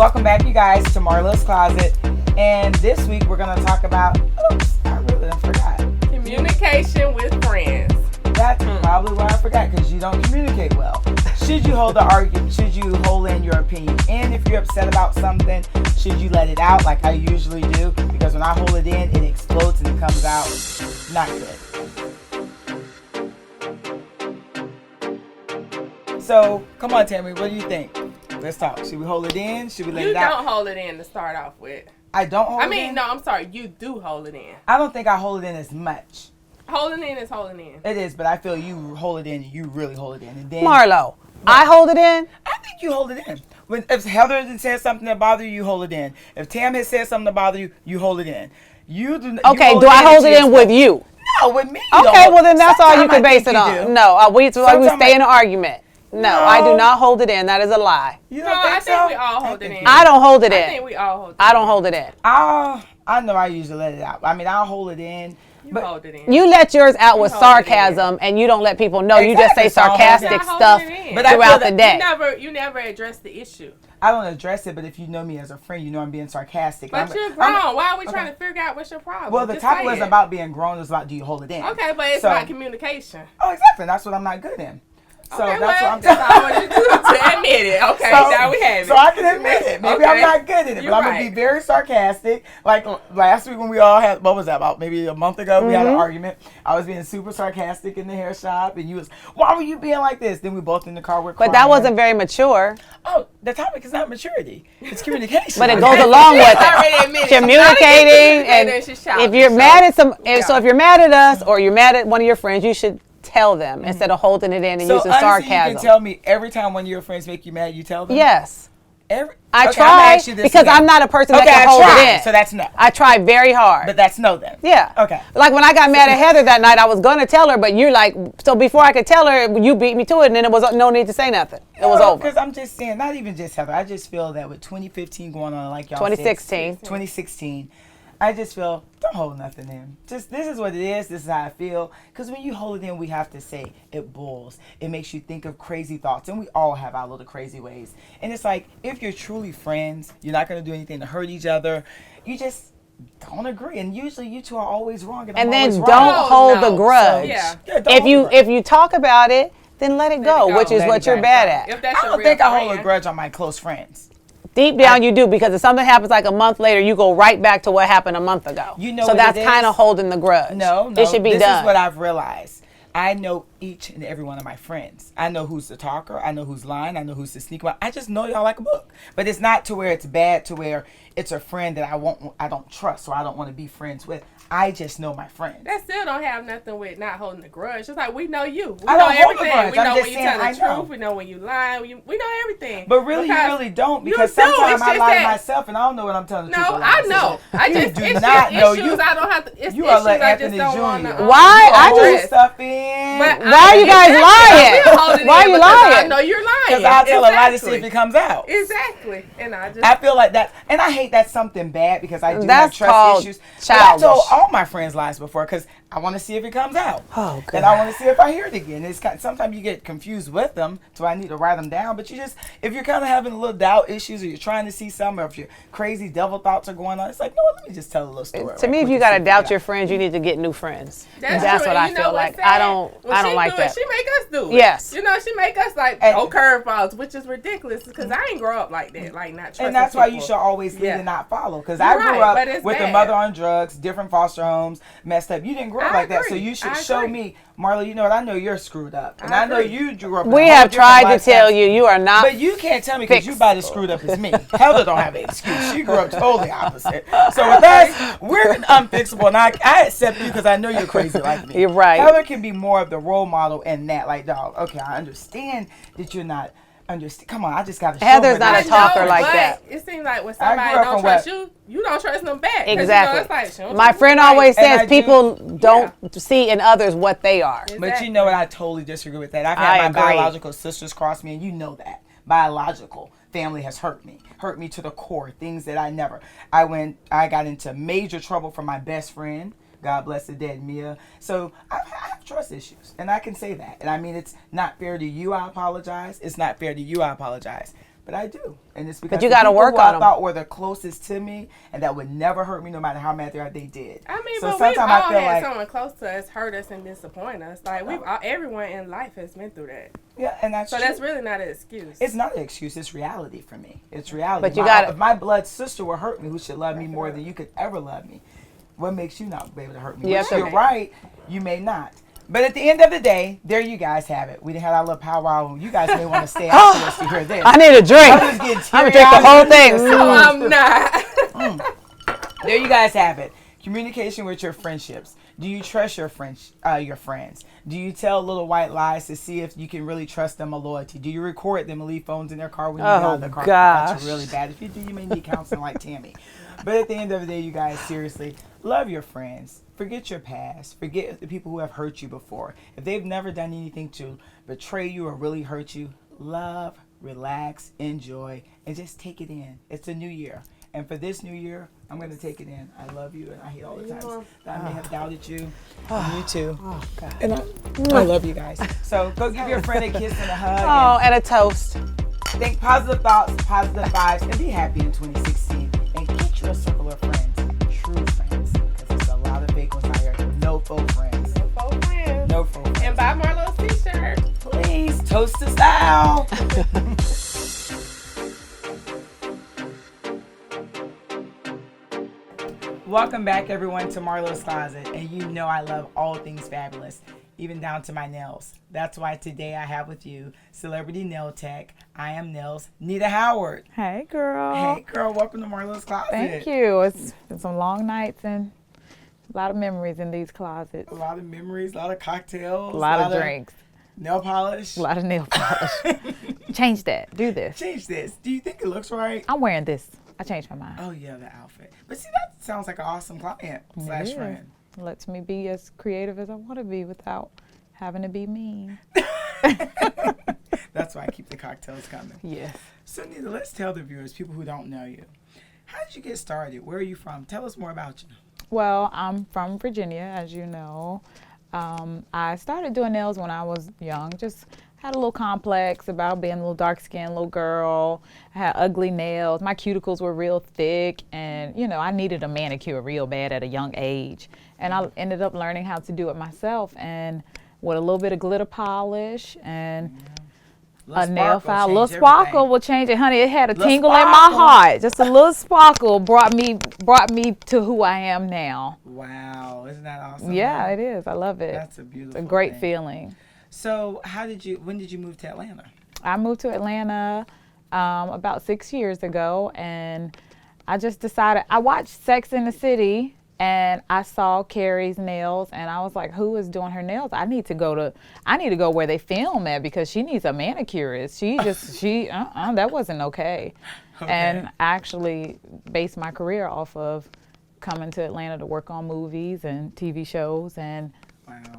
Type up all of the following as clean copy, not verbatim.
Welcome back, you guys, to Marlo's Closet. And this week we're going to talk about, I really forgot. Communication with friends. That's probably why I forgot, because you don't communicate well. Should you hold the argument? Should you hold in your opinion? And if you're upset about something, should you let it out like I usually do? Because when I hold it in, it explodes and it comes out not good. So, come on, Tammy, what do you think? Let's talk. Should we hold it in? Should we let it out? You don't hold it in to start off with. I don't hold it in? I mean, no, I'm sorry. You do hold it in. I don't think I hold it in as much. Holding in is holding in. It is, but I feel you hold it in and you really hold it in. And then Marlo, I hold it in? I think you hold it in. If Heather has said something that bothers you, you hold it in. If Tam has said something that bothers you, you hold it in. You do. Okay, do I hold it in with you? No, with me. Okay, well then that's all you can base it on. No, we stay in an argument. No, I do not hold it in. That is a lie. You don't think I so? think we all hold it in. I don't hold it in. I think we all hold it in. I don't hold it in. I know I usually let it out. I mean, I'll hold it in. You hold it in. You let yours out with sarcasm, and you don't let people know. Exactly. You just say sarcastic stuff throughout the day. You never address the issue. I don't address it, but if you know me as a friend, you know I'm being sarcastic. But you're grown. Why are we trying to figure out what's your problem? Well, the topic wasn't about being grown. It was about do you hold it in. Okay, but it's about communication. Oh, exactly. That's what I'm not good in. So okay, that's what I'm that's all I want you to admit it. Okay, so, now we have it. So I can admit it. Maybe I'm not good at it, but I'm going to be very sarcastic. Like last week when we all had, what was that, about maybe a month ago, we had an argument. I was being super sarcastic in the hair shop, and you was, why were you being like this? Then we both in the car were crying. But that wasn't very mature. Oh, the topic is not maturity. It's communication. But it goes along with it. Communicating, and if you're mad at so if you're mad at us or you're mad at one of your friends, you should tell them instead of holding it in and using sarcasm. You can tell me every time one of your friends make you mad, you tell them? Yes. I try because I'm not a person that can hold it in. So that's no. I try very hard. But that's no then. Yeah. Okay. Like when I got mad at Heather that night, I was going to tell her, but you're like, so before I could tell her, you beat me to it, and then it was no need to say nothing. It was over. Because I'm just saying, not even just Heather. I just feel that with 2015 going on, like y'all 2016, I just feel, don't hold nothing in. Just, this is what it is. This is how I feel. Because when you hold it in, we have to say it boils. It makes you think of crazy thoughts. And we all have our little crazy ways. And it's like, if you're truly friends, you're not going to do anything to hurt each other. You just don't agree. And usually you two are always wrong. And then don't hold the grudge. So, if you talk about it, then let it go, which is what you're bad at. I don't think I hold a grudge on my close friends. Deep down you do, because if something happens like a month later, you go right back to what happened a month ago. You know, so that's kind of holding the grudge. No, it should be done. This is what I've realized. I know each and every one of my friends. I know who's the talker. I know who's lying. I know who's the sneaker. I just know y'all like a book. But it's not to where it's bad, to where it's a friend that I don't trust or I don't want to be friends with. I just know my friends. That still don't have nothing with not holding the grudge. It's like, we know you. We I know don't hold everything. the grudge. We know I'm when just you saying, tell the I know. truth. We know when you lie. We know everything. But really, you really don't, because sometimes I lie to myself and I don't know what I'm telling the truth. No, I know. I just do not know. Issues I don't have to. It's you issues are like I Anthony just don't Jr. want to. Why? I just stuff in. Why are you guys lying? Why are you lying? I know you're lying. Because I'll tell a lie to see if it comes out. Exactly. And I feel like that, and I hate that's something bad, because I do have trust called issues. Childish. I told all my friends lies before, because I want to see if it comes out. Oh, God. And I want to see if I hear it again. It's sometimes you get confused with them, so I need to write them down. But if you're kind of having a little doubt issues, or you're trying to see something, or if your crazy devil thoughts are going on, it's like, no, let me just tell a little story. To me, if you got to doubt your friends, you need to get new friends. That's what I feel like. I don't like that. She make us do it. Yes. You know, she make us like throw curveballs, which is ridiculous, because I ain't grow up like that, like not trusting And that's why you people. should always lead and not follow. Because I grew up with a mother on drugs, different foster homes, messed up. You didn't grow up like that, so you should show me, Marlo. You know what? I know you're screwed up, and I know you grew up. We have tried to tell you are not. But you can't tell me because you about as screwed up as me. Heather don't have an excuse. She grew up totally opposite. So with us, we're unfixable, and I accept you because I know you're crazy like me. You're right. Heather can be more of the role model in that. Like, dog, okay, I understand that you're not. Come on, I just got to show Heather's not a talker like that. It seems like when somebody don't trust you, you don't trust them back. Exactly. My friend always says people don't see in others what they are. Exactly. But you know what? I totally disagree with that. I've had my biological sisters cross me, and you know that. Biological family has hurt me to the core. Things that I got into major trouble from my best friend. God bless the dead, Mia. So I have trust issues, and I can say that. And I mean, it's not fair to you, I apologize. It's not fair to you, I apologize. But I do. And it's because you got to work on them. I thought were the closest to me and that would never hurt me no matter how mad they did. I mean, so but we've all had someone close to us hurt us and disappoint us. Like, everyone in life has been through that. Yeah, and that's so true. That's really not an excuse. It's not an excuse. It's reality for me. It's reality. But you got if my blood sister will hurt me, who should love me more than you could ever love me, what makes you not be able to hurt me? Yeah, you're right. You may not. But at the end of the day, there you guys have it. We didn't have our little powwow. You guys may want to stay afterwards to hear this. I need a drink. I'm going to drink the whole thing. No, I'm not. There you guys have it. Communication with your friendships. Do you trust your friends? Do you tell little white lies to see if you can really trust them or loyalty? Do you record them and leave phones in their car when you get out of the car? That's really bad. If you do, you may need counseling like Tammy. But at the end of the day, you guys, seriously, love your friends. Forget your past. Forget the people who have hurt you before. If they've never done anything to betray you or really hurt you, love, relax, enjoy, and just take it in. It's a new year. And for this new year, I'm going to take it in. I love you, and I hate all the times that I may have doubted you. And you too. Oh, God. And I love you guys. So go give your friend a kiss and a hug. Oh, and a toast. Think positive thoughts, positive vibes, and be happy in 2016. And get your circle of friends, true friends, because there's a lot of fake ones out here. No faux friends. No faux friends. No faux friends. And buy Marlo's t-shirt. Please, toast to style. Welcome back, everyone, to Marlo's Closet. And you know I love all things fabulous, even down to my nails. That's why today I have with you celebrity nail tech, I Am Nails, Nita Howard. Hey, girl. Hey, girl. Welcome to Marlo's Closet. Thank you. It's been some long nights and a lot of memories in these closets. A lot of memories, a lot of cocktails. A lot of drinks. Nail polish. A lot of nail polish. Change that. Do this. Change this. Do you think it looks right? I'm wearing this. I changed my mind. Oh, yeah, the outfit. But see, that sounds like an awesome client / friend. It lets me be as creative as I want to be without having to be mean. That's why I keep the cocktails coming. Yes. So, Nita, let's tell the viewers, people who don't know you, how did you get started? Where are you from? Tell us more about you. Well, I'm from Virginia, as you know. I started doing nails when I was young, just had a little complex about being a little dark-skinned little girl. I had ugly nails. My cuticles were real thick, and, you know, I needed a manicure real bad at a young age. And I ended up learning how to do it myself, and with a little bit of glitter polish and a nail file. A little sparkle will change it, honey. It had a tingle in my heart. Just a little sparkle brought me to who I am now. Wow, isn't that awesome? Yeah, it is. I love it. That's a beautiful It's a great thing. feeling. So when did you move to Atlanta? I moved to Atlanta about 6 years ago, and I just decided, I watched Sex and the City, and I saw Carrie's nails, and I was like, who is doing her nails? I need to go where they film at, because she needs a manicurist. That wasn't okay. And I actually based my career off of coming to Atlanta to work on movies and TV shows, and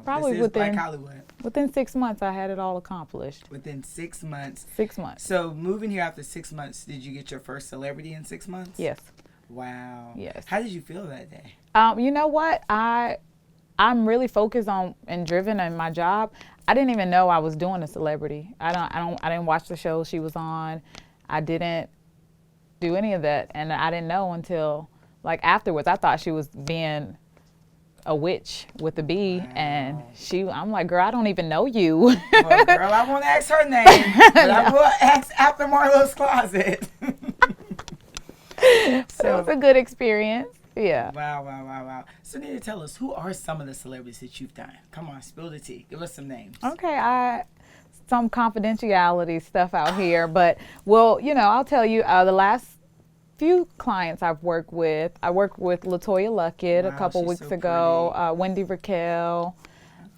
probably Black Hollywood. Within 6 months, I had it all accomplished. Within 6 months? 6 months. So moving here after 6 months, did you get your first celebrity in 6 months? Yes. Wow. Yes. How did you feel that day? You know what? I'm really focused on and driven in my job. I didn't even know I was doing a celebrity. I didn't watch the show she was on. I didn't do any of that, and I didn't know until like afterwards. I thought she was being a witch with a B, and I'm like, girl, I don't even know you. Well, girl, I won't ask her name, but I will ask after Marlo's Closet. So it was a good experience. Yeah. Wow. So Nita, tell us, who are some of the celebrities that you've done? Come on, spill the tea. Give us some names. Okay, some confidentiality stuff out here, but I'll tell you the last few clients I've worked with. I worked with LaToya Luckett a couple weeks ago. Wendy Raquel.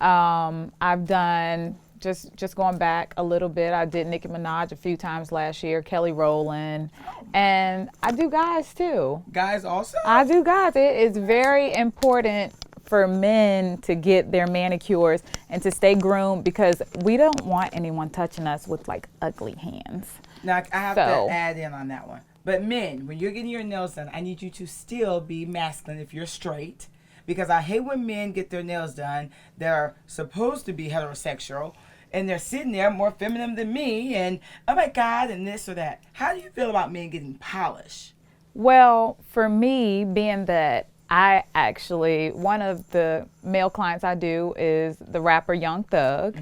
I've done just going back a little bit. I did Nicki Minaj a few times last year. Kelly Rowland, and I do guys too. Guys also? I do guys. It is very important for men to get their manicures and to stay groomed, because we don't want anyone touching us with like ugly hands. Now I have to add in on that one. But men, when you're getting your nails done, I need you to still be masculine if you're straight, because I hate when men get their nails done. They're supposed to be heterosexual, and they're sitting there more feminine than me, and oh my God, and this or that. How do you feel about men getting polished? Well, for me, being that I actually, one of the male clients I do is the rapper Young Thug.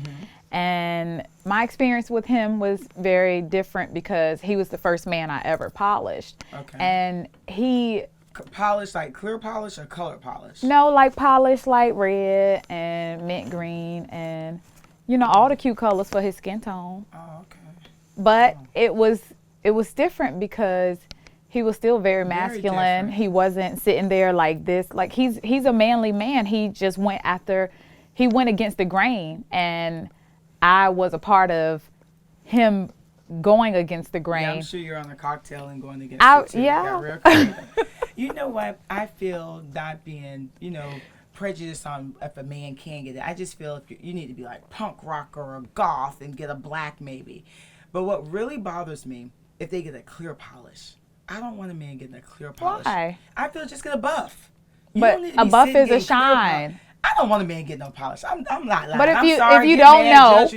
And my experience with him was very different because he was the first man I ever polished. Okay. And he... Polish, like clear polish or color polish? No, like polished light red and mint green and, you know, all the cute colors for his skin tone. Oh, okay. But it was different because he was still very masculine. He wasn't sitting there like this. Like he's a manly man. He just went against the grain, and I was a part of him going against the grain. Yeah, I'm sure you're on a cocktail and going against it too. Yeah. You know what? I feel not being, prejudiced on if a man can get it. I just feel if you need to be like punk rocker or goth and get a black maybe. But what really bothers me, if they get a clear polish. I don't want a man getting a clear polish. Why? I feel just get a buff. But a buff is a shine. I don't want a man getting no polish. I'm not lying. But if you don't know, if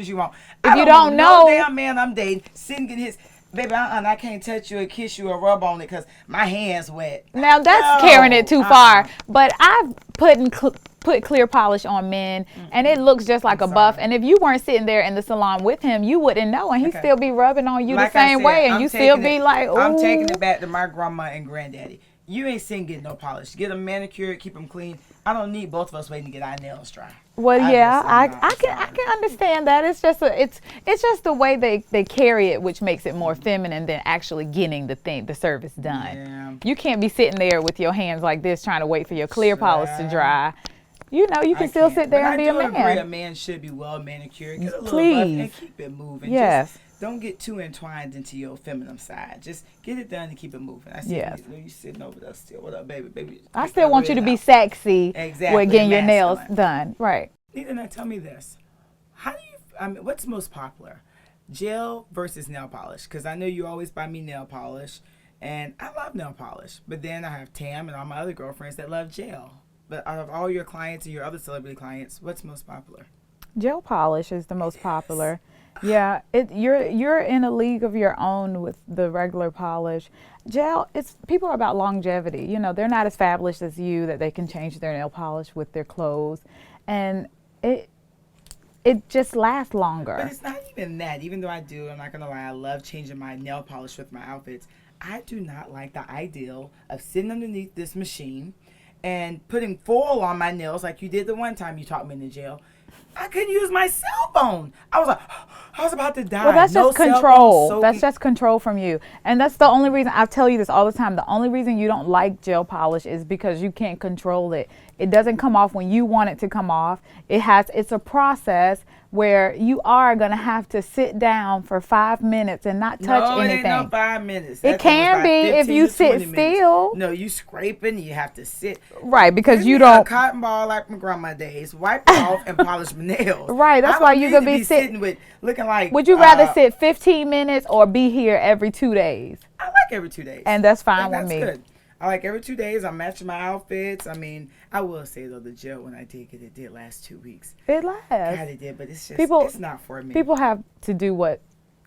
you don't know, no damn man I'm dating sitting getting his baby. I can't touch you or kiss you or rub on it because my hands wet. Now that's carrying it too far. But I've put clear polish on men, and it looks just like a buff. And if you weren't sitting there in the salon with him, you wouldn't know, and he'd still be rubbing on you the same way, and you still be like, ooh. I'm taking it back to my grandma and granddaddy. You ain't seen getting no polish. Get them manicured, keep them clean. I don't need both of us waiting to get our nails dry. Well, I can understand that. It's just the way they carry it, which makes it more feminine than actually getting the service done. Yeah. You can't be sitting there with your hands like this trying to wait for your clear polish to dry. You can still sit there and be a man. I agree a man should be well manicured. Get a little Please. buff and keep it moving. Yes. Just don't get too entwined into your feminine side. Just get it done and keep it moving. I see you sitting over there still. What up, baby? I still want you to be sexy with getting your nails done. Right. Nita, now tell me this. What's most popular? Gel versus nail polish? Because I know you always buy me nail polish, and I love nail polish. But then I have Tam and all my other girlfriends that love gel. But out of all your clients and your other celebrity clients, what's most popular? Gel polish is the most popular. Yeah, you're in a league of your own with the regular polish. Gel, people are about longevity. They're not as fabulous as you that they can change their nail polish with their clothes, and it just lasts longer. But it's not even that. Even though I'm not gonna lie, I love changing my nail polish with my outfits. I do not like the ideal of sitting underneath this machine and putting foil on my nails like you did the one time you taught me in the jail. I couldn't use my cell phone. I was like, I was about to die. Well, that's just control. That's just control from you. And that's the only reason, I tell you this all the time, the only reason you don't like gel polish is because you can't control it. It doesn't come off when you want it to come off. It's a process where you are going to have to sit down for 5 minutes and not touch anything. No, it ain't no 5 minutes. It can be if you sit still. No, you scraping, you have to sit. Right, because you a don't. Cotton ball like my grandma days, wipe it off and polish my nails. Right, that's why you're going to be sitting with looking like. Would you rather sit 15 minutes or be here every 2 days? I like every 2 days. And that's fine with me. That's good. I like every 2 days. I'm matching my outfits. I mean, I will say though, the gel when I did get it did last 2 weeks. It lasts. God, it did, but it's just it's not for me. People have to do what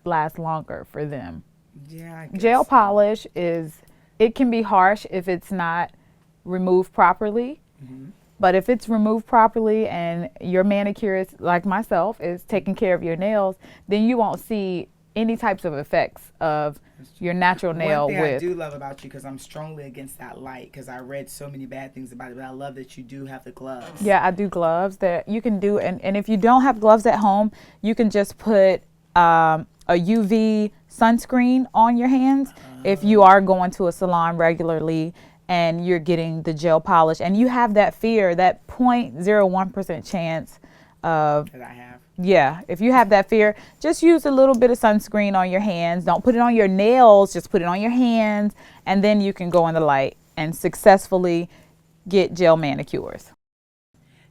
lasts longer for them. Yeah, I guess. Gel polish it can be harsh if it's not removed properly. Mm-hmm. But if it's removed properly and your manicurist, like myself, is taking care of your nails, then you won't see any types of effects of your natural nail. One thing I do love about you, because I'm strongly against that light, because I read so many bad things about it, but I love that you do have the gloves. Yeah, I do gloves that you can do, and if you don't have gloves at home, you can just put a UV sunscreen on your hands if you are going to a salon regularly and you're getting the gel polish, and you have that fear, that 0.01% chance of that I have. Yeah, if you have that fear, just use a little bit of sunscreen on your hands. Don't put it on your nails, just put it on your hands, and then you can go in the light and successfully get gel manicures.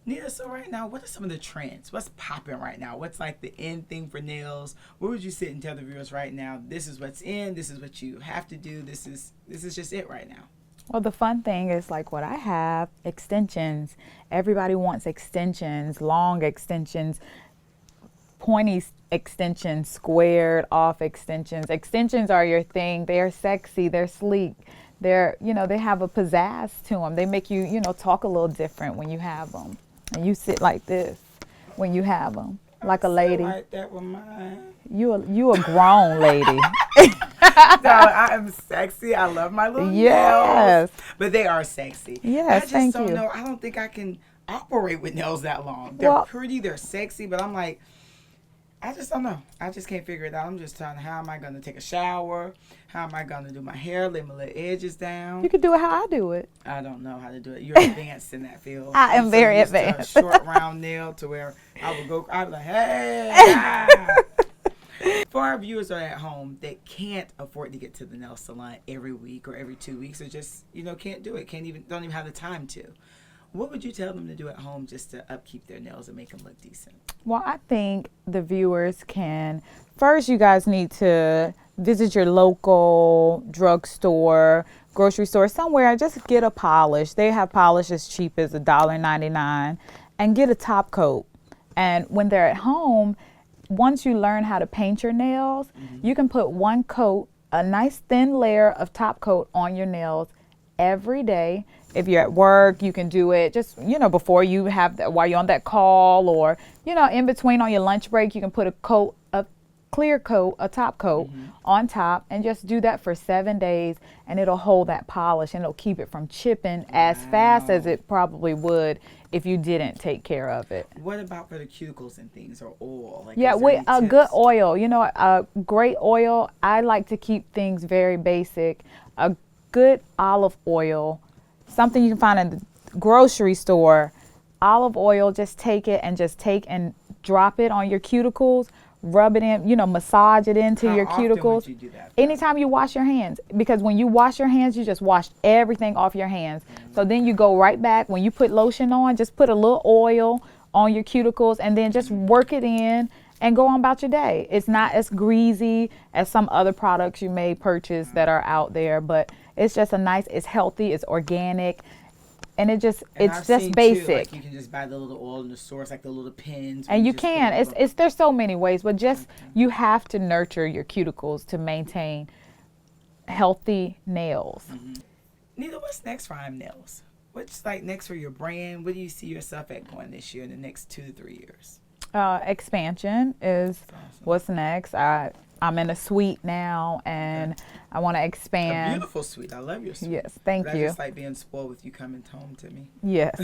Nita, so right now, what are some of the trends? What's popping right now? What's like the end thing for nails? Where would you sit and tell the viewers right now, this is what's in, this is what you have to do, this is just it right now? Well, the fun thing is like what I have, extensions. Everybody wants extensions, long extensions. pointy extensions, squared off extensions. Extensions are your thing. They're sexy. They're sleek. They're, they have a pizzazz to them. They make you, talk a little different when you have them. And you sit like this when you have them, like a lady. Like that with mine. You a grown lady. No, I am sexy. I love my little nails. But they are sexy. Yes, thank you. I just don't know. I don't think I can operate with nails that long. They're pretty, they're sexy, but I'm like, I just don't know. I just can't figure it out. I'm just trying, how am I going to take a shower? How am I going to do my hair? Lay my little edges down. You can do it how I do it. I don't know how to do it. You're advanced in that field. I am very advanced. A short round nail to where I'd be like, hey. For our viewers that are at home that can't afford to get to the nail salon every week or every 2 weeks, or just, can't do it, don't even have the time to. What would you tell them to do at home just to upkeep their nails and make them look decent? Well, I think the viewers can, first you guys need to visit your local drugstore, grocery store, somewhere, just get a polish. They have polish as cheap as $1.99 and get a top coat. And when they're at home, once you learn how to paint your nails, you can put one coat, a nice thin layer of top coat on your nails every day. If you're at work, you can do it just, before you have while you're on that call, or, in between on your lunch break, you can put a clear coat, a top coat on top, and just do that for 7 days, and it'll hold that polish and it'll keep it from chipping as fast as it probably would if you didn't take care of it. What about for the cuticles and things, or oil? With a good oil, a great oil. I like to keep things very basic. A good olive oil, something you can find in the grocery store. Olive oil, just take it and drop it on your cuticles. Rub it in, massage it into your cuticles. How often would you do that? Anytime you wash your hands, because when you wash your hands, you just wash everything off your hands. So then you go right back. When you put lotion on, just put a little oil on your cuticles and then just work it in and go on about your day. It's not as greasy as some other products you may purchase that are out there, but it's just it's healthy, it's organic. And it's just basic. Too, like you can just buy the little oil in the store, it's like the little pins. And you can. There's so many ways, but just you have to nurture your cuticles to maintain healthy nails. Nita, what's next for I'm Nails? What's next for your brand? What do you see yourself at going this year in the next 2 to 3 years? Expansion is what's next. I'm in a suite now, and I want to expand. A beautiful suite. I love your suite. Yes, thank you. I just like being spoiled with you coming home to me. Yes.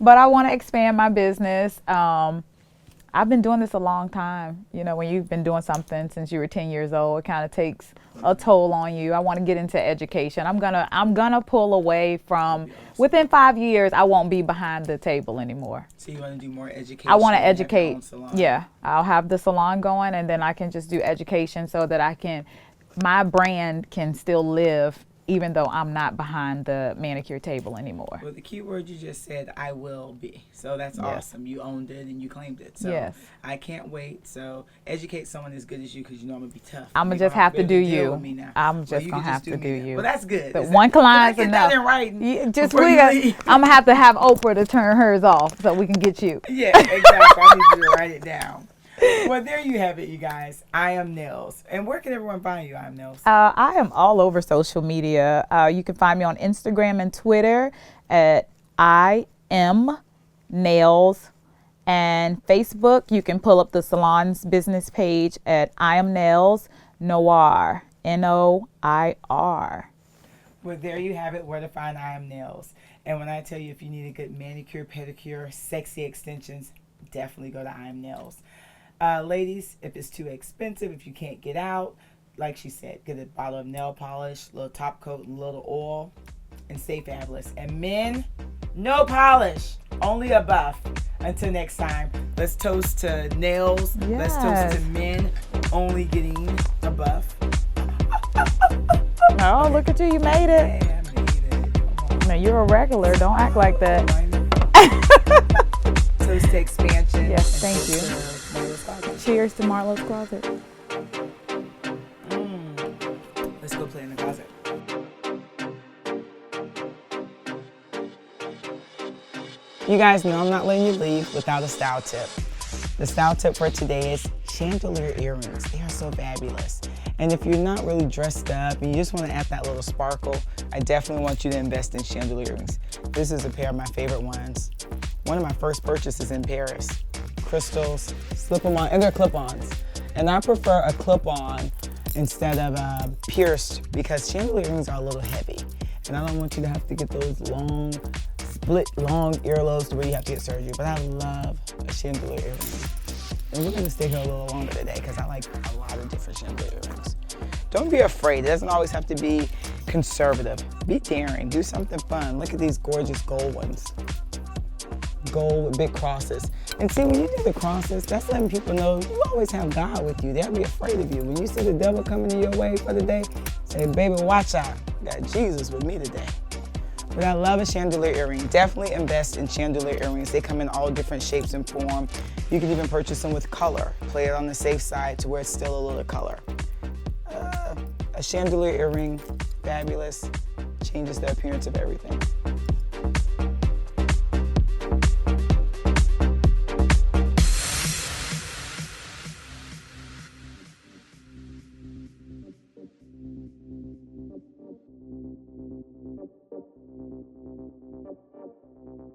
But I want to expand my business. I've been doing this a long time. When you've been doing something since you were 10 years old, it kind of takes a toll on you. I want to get into education. I'm gonna pull away from, within 5 years, I won't be behind the table anymore. So you want to do more education? I want to educate. Yeah, I'll have the salon going, and then I can just do education so that my brand can still live even though I'm not behind the manicure table anymore. Well, the key word you just said, I will be. So that's awesome. You owned it and you claimed it. So I can't wait. So educate someone as good as you, because I'm going to be tough. I'm going to just have to do you. I'm just going to have to do you. Well, that's good. But one client's enough. I'm going to have to have Oprah to turn hers off so we can get you. Yeah, exactly. I need you to write it down. Well, there you have it, you guys. I Am Nails. And where can everyone find you, I Am Nails? I am all over social media. You can find me on Instagram and Twitter at I Am Nails. And Facebook, you can pull up the salon's business page at I Am Nails Noir, Noir. Well, there you have it, where to find I Am Nails. And when I tell you, if you need a good manicure, pedicure, sexy extensions, definitely go to I Am Nails. Ladies, if it's too expensive, if you can't get out, like she said, get a bottle of nail polish, a little top coat, and a little oil, and stay fabulous. And men, no polish, only a buff. Until next time, let's toast to nails. Yes. Let's toast to men only getting a buff. Oh, look at you. You made it. Yeah, I made it. Now, you're a regular. Don't act like that. Toast to expansion. Yes, thank you. Cheers to Marlo's Closet. Let's go play in the closet. You guys know I'm not letting you leave without a style tip. The style tip for today is chandelier earrings. They are so fabulous. And if you're not really dressed up and you just want to add that little sparkle, I definitely want you to invest in chandelier earrings. This is a pair of my favorite ones. One of my first purchases in Paris. Crystals, slip them on, and they're clip-ons. And I prefer a clip-on instead of pierced because chandelier earrings are a little heavy. And I don't want you to have to get those long, split long earlobes to where you have to get surgery. But I love a chandelier earring. And we're gonna stay here a little longer today because I like a lot of different chandelier earrings. Don't be afraid. It doesn't always have to be conservative. Be daring. Do something fun. Look at these gorgeous gold ones. Gold with big crosses. And see, when you do the crosses, that's letting people know you always have God with you. They'll be afraid of you. When you see the devil coming in your way for the day, say, baby, watch out. Got Jesus with me today. But I love a chandelier earring. Definitely invest in chandelier earrings. They come in all different shapes and form. You can even purchase them with color. Play it on the safe side to where it's still a little color. A chandelier earring, fabulous, changes the appearance of everything.